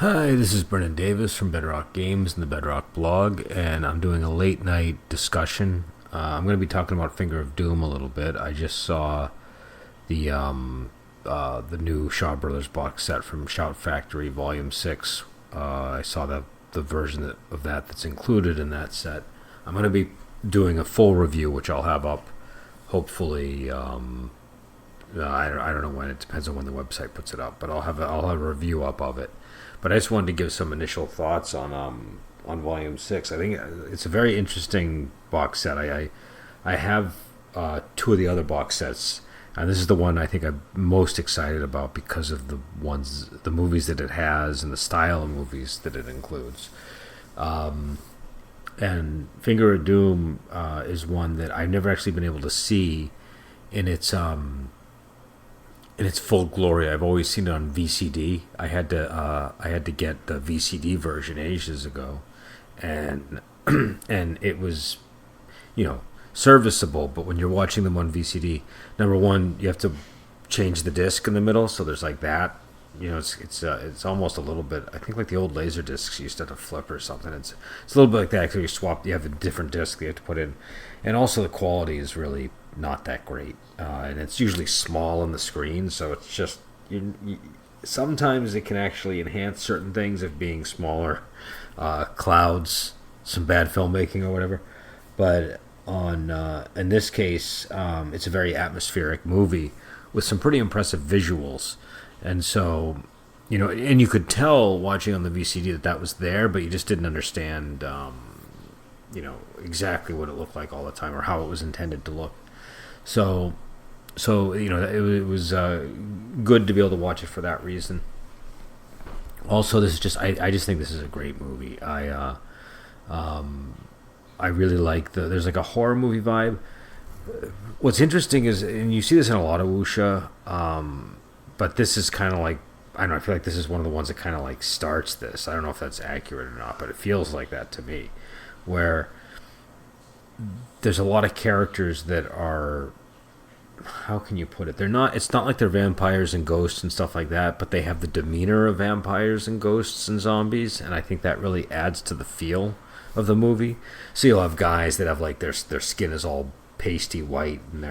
Hi, this is Brennan Davis from Bedrock Games and the Bedrock blog, and I'm doing a late night discussion. I'm going to be talking about Finger of Doom a little bit. I just saw the the new Shaw Brothers box set from Shout Factory Volume 6. I saw the version of that that's included in that set. I'm going to be doing a full review, which I'll have up hopefully. I don't know when. It depends on when the website puts it up, but I'll have a review up of it. But I just wanted to give some initial thoughts on Volume 6. I think it's a very interesting box set. I have two of the other box sets, and this is the one I think I'm most excited about because of the movies that it has and the style of movies that it includes. And Finger of Doom is one that I've never actually been able to see in its full glory. I've always seen it on VCD. I had to get the VCD version ages ago, and and it was, serviceable. But when you're watching them on VCD, number one, you have to change the disc in the middle, so there's like that. It's almost a little bit. I think like the old laser discs you used to have to flip or something. It's a little bit like that. So you have a different disc that you have to put in, and also the quality is really not that great, and it's usually small on the screen, so it's just sometimes it can actually enhance certain things of being smaller, clouds, some bad filmmaking or whatever. But on in this case, it's a very atmospheric movie with some pretty impressive visuals, and so and you could tell watching on the VCD that was there, but you just didn't understand exactly what it looked like all the time or how it was intended to look. So it was good to be able to watch it for that reason. Also, this is I just think this is a great movie. I really like there's like a horror movie vibe. What's interesting is, and you see this in a lot of wuxia, but this is kind of like, I don't know, I feel like this is one of the ones that kind of like starts this. I don't know if that's accurate or not, but it feels like that to me, where there's a lot of characters that are, how can you put it? It's not like they're vampires and ghosts and stuff like that, but they have the demeanor of vampires and ghosts and zombies, and I think that really adds to the feel of the movie. So you'll have guys that have like their skin is all pasty white, and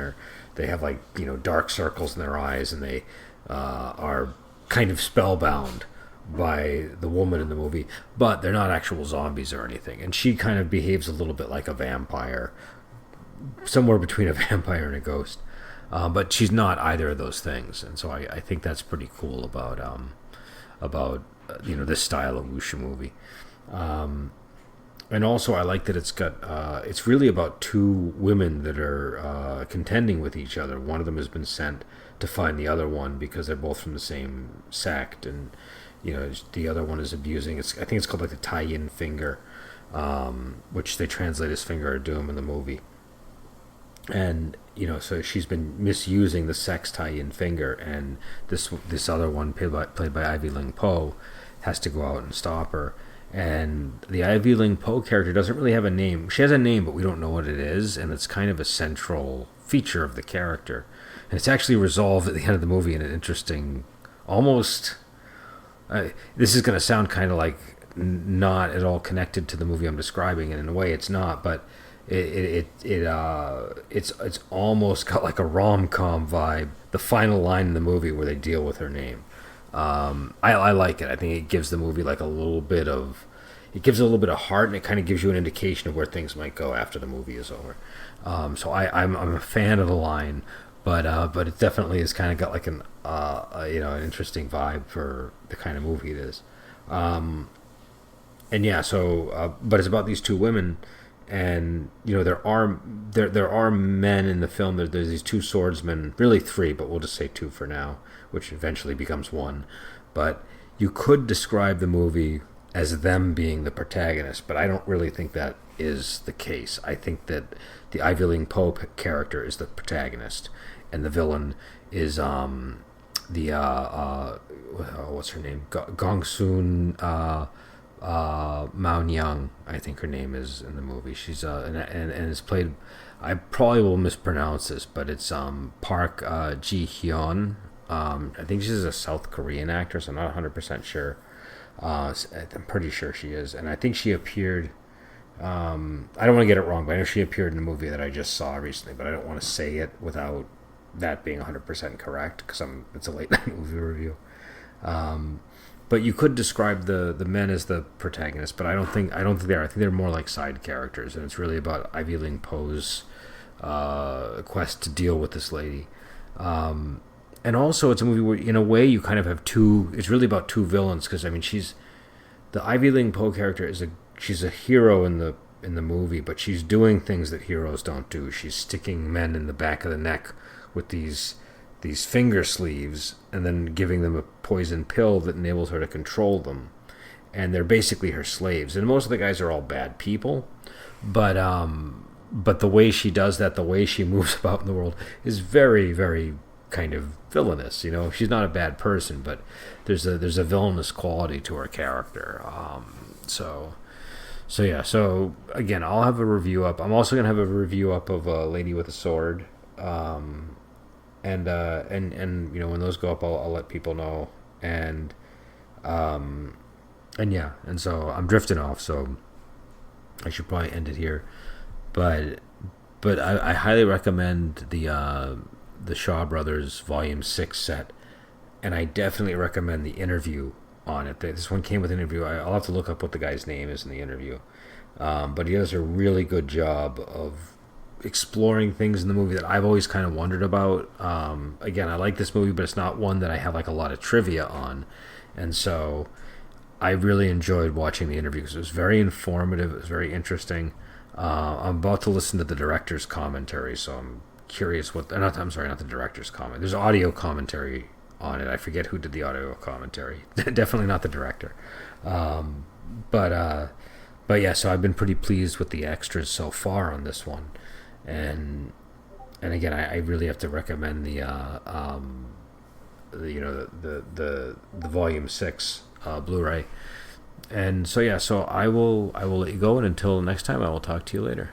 they have like dark circles in their eyes, and they are kind of spellbound by the woman in the movie, but they're not actual zombies or anything. And she kind of behaves a little bit like a vampire, somewhere between a vampire and a ghost. But she's not either of those things, and so I think that's pretty cool about this style of wuxia movie. And also I like that it's really about two women that are contending with each other. One of them has been sent to find the other one because they're both from the same sect, and the other one is abusing. I think it's called like the Tai Yin finger, which they translate as Finger of Doom in the movie. And so she's been misusing the sex Tai Yin finger, and this other one played by Ivy Ling Po has to go out and stop her. And the Ivy Ling Po character doesn't really have a name. She has a name, but we don't know what it is, and it's kind of a central feature of the character. And it's actually resolved at the end of the movie in an interesting, almost. This is going to sound kind of like not at all connected to the movie I'm describing, and in a way it's not, but it's almost got like a rom-com vibe. The final line in the movie where they deal with her name. I like it. I think it gives the movie like it gives it a little bit of heart, and it kind of gives you an indication of where things might go after the movie is over. So I'm a fan of the line, but it definitely has kind of got like an interesting vibe for the kind of movie it is. And yeah, so but it's about these two women. And there are men in the film. There's these two swordsmen, really three, but we'll just say two for now, which eventually becomes one. But you could describe the movie as them being the protagonist, but I don't really think that is the case. I think that the Ivy Ling Po character is the protagonist, and the villain is what's her name, Gong Soon Mao Nyang, I think her name is in the movie. She's and it's played. I probably will mispronounce this, but it's Park Ji Hyun. I think she's a South Korean actress. I'm not 100% sure. I'm pretty sure she is, and I think she appeared. I don't want to get it wrong, but I know she appeared in a movie that I just saw recently. But I don't want to say it without that being 100% correct because it's a late night movie review. But you could describe the men as the protagonists, but I don't think they are. I think they're more like side characters, and it's really about Ivy Ling Poe's quest to deal with this lady. And also, it's a movie where, in a way, you kind of have two. It's really about two villains because I mean, the Ivy Ling Poe character she's a hero in the movie, but she's doing things that heroes don't do. She's sticking men in the back of the neck with these finger sleeves and then giving them a poison pill that enables her to control them. And they're basically her slaves. And most of the guys are all bad people, but the way she does that, the way she moves about in the world is very, very kind of villainous. She's not a bad person, but there's a villainous quality to her character. So yeah. So again, I'll have a review up. I'm also gonna have a review up of a Lady with a Sword. And when those go up, I'll let people know. And yeah, and so I'm drifting off, so I should probably end it here. But I highly recommend the Shaw Brothers Volume 6 set, and I definitely recommend the interview on it. This one came with an interview. I'll have to look up what the guy's name is in the interview. But he does a really good job of exploring things in the movie that I've always kind of wondered about. Again, I like this movie, but it's not one that I have like a lot of trivia on. And so I really enjoyed watching the interview because it was very informative. It was very interesting. I'm about to listen to the director's commentary, so I'm curious I'm sorry, not the director's comment. There's audio commentary on it. I forget who did the audio commentary. Definitely not the director. But yeah, so I've been pretty pleased with the extras so far on this one. And again, I really have to recommend the Volume 6 Blu-ray. And so yeah, so I will let you go, and until next time, I will talk to you later.